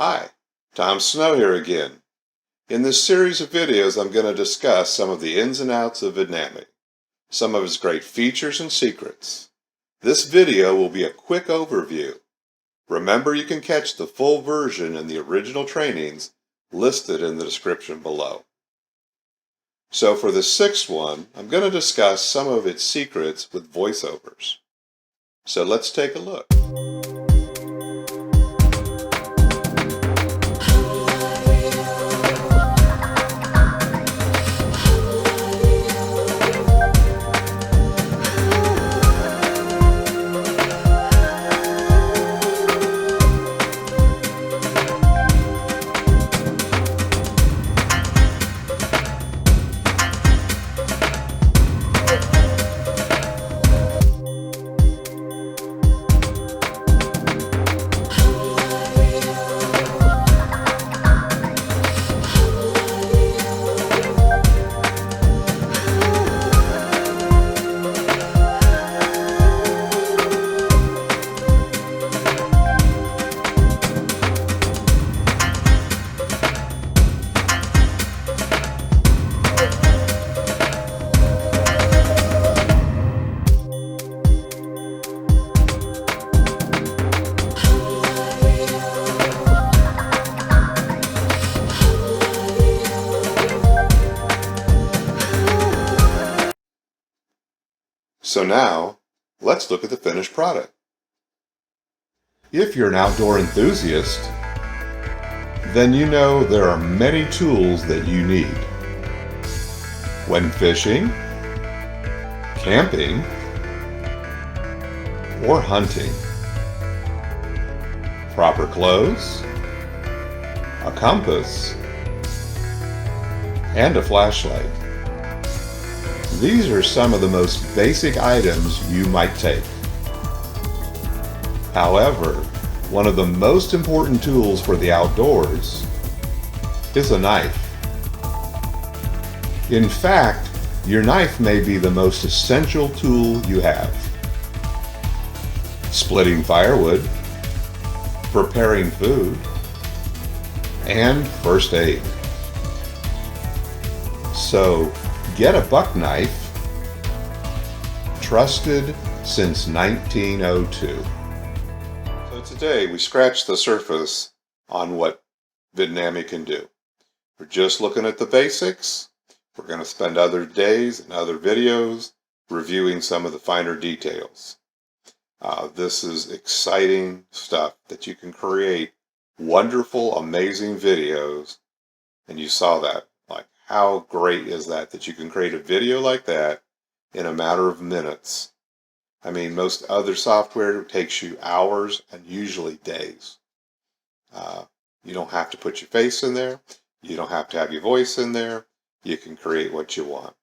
Hi, Tom Snow here again. In this series of videos, I'm going to discuss some of the ins and outs of Vidnami, some of its great features and secrets. This video will be a quick overview. Remember, you can catch the full version in the original trainings listed in the description below. So for the sixth one, I'm going to discuss some of its secrets with voiceovers. So let's take a look. So now, let's look at the finished product. If you're an outdoor enthusiast, then you know there are many tools that you need. When fishing, camping, or hunting. Proper clothes, a compass, and a flashlight. These are some of the most basic items you might take. However, one of the most important tools for the outdoors is a knife. In fact, your knife may be the most essential tool you have. Splitting firewood, preparing food, and first aid. So, get a buck knife, trusted since 1902. So today we scratched the surface on what Vidnami can do. We're just looking at the basics. We're going to spend other days and other videos reviewing some of the finer details. This is exciting stuff that you can create wonderful, amazing videos, and you saw that. Like, how great is that you can create a video like that in a matter of minutes? I mean, most other software takes you hours and usually days. You don't have to put your face in there. You don't have to have your voice in there. You can create what you want.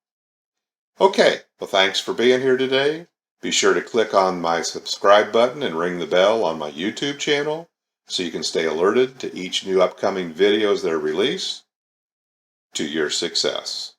Okay, well, thanks for being here today. Be sure to click on my subscribe button and ring the bell on my YouTube channel so you can stay alerted to each new upcoming videos that are released. To your success.